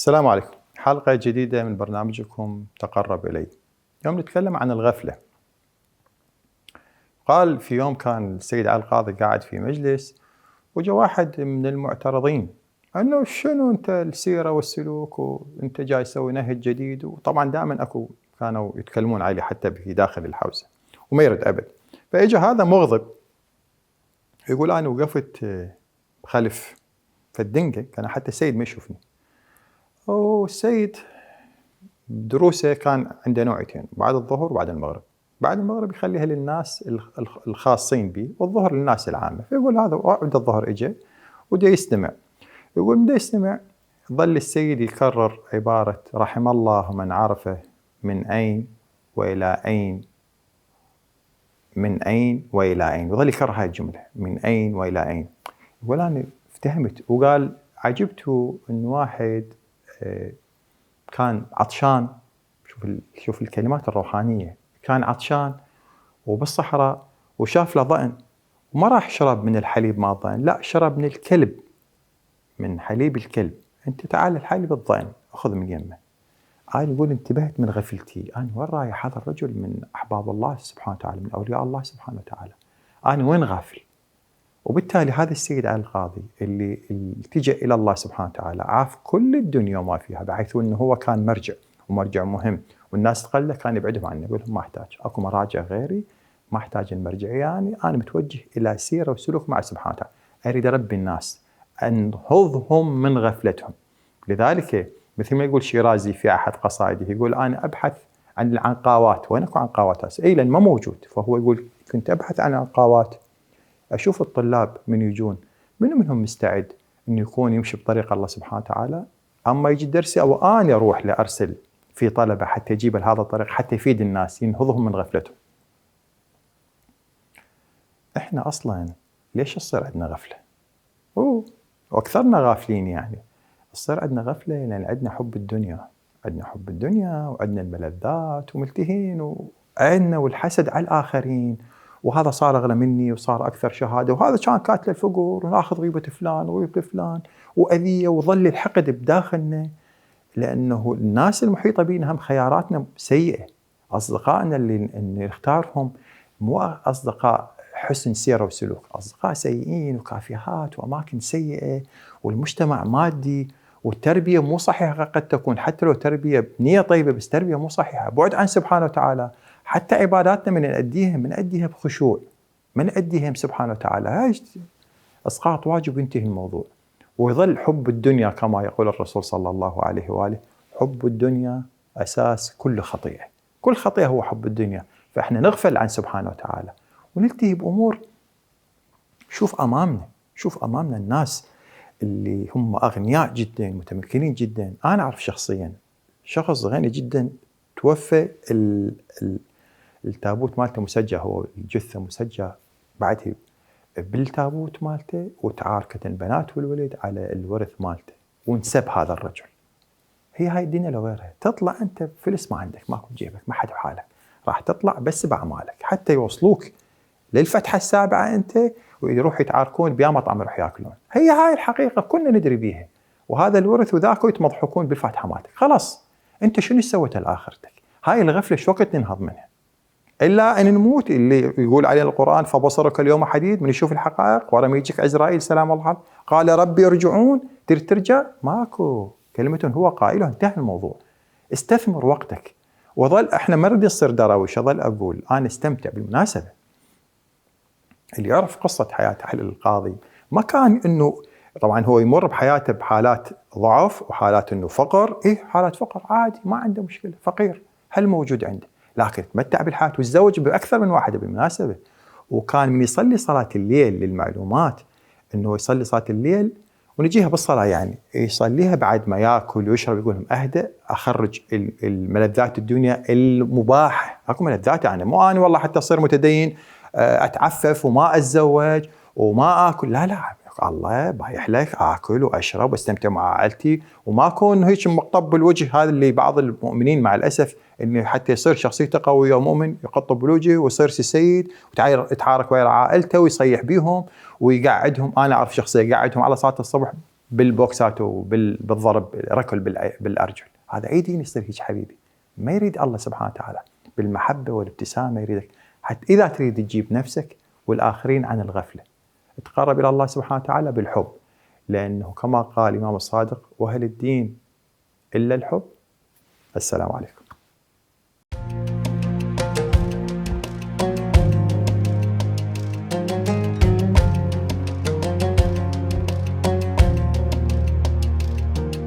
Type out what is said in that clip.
السلام عليكم. حلقة جديدة من برنامجكم تقرب إلي. اليوم نتكلم عن الغفلة. قال في يوم كان السيد علي القاضي قاعد في مجلس، وجاء واحد من المعترضين أنه شنو أنت السيرة والسلوك وأنت جاي تسوي نهج جديد. وطبعا دائما كانوا يتكلمون عليه حتى في داخل الحوزة وما يرد أبد. فإجا هذا مغضب يقول أنا وقفت خلف فالدنقة، كان حتى السيد ما يشوفني. والسيد دروسه كان عنده نوعيتين، بعد الظهر وبعد المغرب. بعد المغرب يخليها للناس الخاصين به، والظهر للناس العامة. فيقول هذا عند الظهر اجى ودا يستمع. يقول دا يستمع، ظل السيد يكرر عبارة رحم الله من عرفه من أين وإلى أين، من أين وإلى أين، وظل يكرر هاي الجملة من أين وإلى أين. يقول أنا افتهمت، وقال عجبت أن واحد كان عطشان. شوف الكلمات الروحانية، كان عطشان وبالصحراء وشاف له ضأن، وما راح شرب من الحليب مع الضأن، لا شرب من الكلب، من حليب الكلب. انت تعال الحليب الضأن اخذ من يمه. أنا يقول انتبهت من غفلتي، أنا وين رايح؟ هذا الرجل من أحباب الله سبحانه وتعالى، من أولياء الله سبحانه وتعالى، أنا وين غافل؟ وبالتالي هذا السيد علي القاضي اللي التجأ إلى الله سبحانه وتعالى، عاف كل الدنيا وما فيها، بحيث أنه هو كان مرجع ومرجع مهم، والناس تقله كان يبعدهم عنه، يقول لهم ما أحتاج، أكو مراجع غيري، ما أحتاج المرجعية، يعني أنا متوجه إلى سيرة وسلوك مع سبحانه وتعالى، أريد أربي الناس، أنهضهم من غفلتهم. لذلك مثل ما يقول شيرازي في أحد قصائده، يقول أنا أبحث عن العنقاوات. وين أكو عنقاوات؟ أي لأن ما موجود. فهو يقول كنت أبحث عن عنقاوات، أشوف الطلاب من يجون منهم مستعد أن يكون يمشي بطريق الله سبحانه وتعالى، أما يجي درسي أو أنا أروح لأرسل في طلبة حتى يجيب هذا الطريق حتى يفيد الناس، ينهضهم من غفلتهم. إحنا أصلاً ليش تصير عندنا غفلة؟ وأكثرنا غافلين، يعني تصير عندنا غفلة لأن عندنا حب الدنيا، عندنا حب الدنيا وعندنا الملذات وملتهين، وعندنا والحسد على الآخرين، وهذا صار أغلى مني وصار أكثر شهادة، وهذا كان كاتل الفقر، وناخذ غيبة فلان وغيبة فلان وأذية، وظل الحقد بداخلنا، لأنه الناس المحيطة بينا هم خياراتنا سيئة. أصدقائنا اللي نختارهم مو أصدقاء حسن سيرة وسلوك، أصدقاء سيئين وكافيهات وأماكن سيئة، والمجتمع مادي، والتربية مو صحيحة قد تكون، حتى لو تربية بنية طيبة بس تربية مو صحيحة، بعد عن سبحانه وتعالى. حتى عباداتنا من نأديها بخشوع، من نأديها سبحانه وتعالى، هاي إسقاط واجب ينتهي الموضوع. ويظل حب الدنيا كما يقول الرسول صلى الله عليه وآله، حب الدنيا أساس كل خطيئة، كل خطيئة هو حب الدنيا. فإحنا نغفل عن سبحانه وتعالى ونلتهي بأمور. شوف أمامنا الناس اللي هم أغنياء جدا متمكنين جدا. أنا أعرف شخصيا شخص غني جدا توفى، التابوت مالته مسجى، هو الجثة مسجى بعدها بالتابوت مالته، وتعاركت البنات والولد على الورث مالته، وانسب هذا الرجل. هاي الدنيا لو غيرها، تطلع أنت فلس ما عندك، ماكو جيبك، ما حد بحالك، راح تطلع بس بأعمالك حتى يوصلوك للفتحة السابعة أنت، ويروح يتعاركون بيا مطعم يروح ياكلون. هاي الحقيقة كلنا ندري بيها، وهذا الورث وذاك يتمضحكون بالفاتحة مالتك. خلاص أنت شنو سويت لآخرتك؟ هاي الغفلة شو وقت ننهض منها؟ إلا أن نموت، اللي يقول علينا القرآن فبصرك اليوم حديد، من يشوف الحقائق ورا ما يجيك عزرائيل سلام الله عليه قال ربي ارجعون، ترجع ماكو، كلمة هو قائلها انتهى الموضوع. استثمر وقتك. وظل احنا ما نريد نصير دراويش، اظل اقول انا استمتع. بالمناسبة اللي يعرف قصة حياة علي القاضي ما كان انه، طبعا هو يمر بحياته بحالات ضعف وحالات انه فقر، حالات فقر عادي ما عنده مشكلة، فقير هل موجود عنده، لكن تمتع بالحياة وتزوج بأكثر من واحدة بالمناسبة. وكان من يصلي صلاة الليل، للمعلومات انه يصلي صلاة الليل ونجيها بالصلاة، يعني يصليها بعد ما ياكل ويشرب، يقول لهم اهدأ اخرج الملذات الدنيا المباحة. اكو ملذات، يعني مو انا والله حتى اصير متدين اتعفف وما اتزوج وما اكل، لا الله بايح لك اكل واشرب واستمتع مع عائلتي، وما اكون هيك مقطب بالوجه. هذا اللي بعض المؤمنين مع الاسف انه حتى يصير شخصيته قويه ومؤمن يقطب بالوجه ويصير سيد ويتعارك ويا عائلته ويصيح بيهم ويقعدهم. انا اعرف شخصيه يقعدهم على صلاه الصبح بالبوكسات وبالضرب ركل بالارجل. هذا اي دين يصير هيك حبيبي؟ ما يريد الله سبحانه وتعالى بالمحبه والابتسامه، يريدك حتى اذا تريد تجيب نفسك والآخرين عن الغفلة، تقرب إلى الله سبحانه وتعالى بالحب، لأنه كما قال الإمام الصادق: وهل الدين إلا الحب؟ السلام عليكم.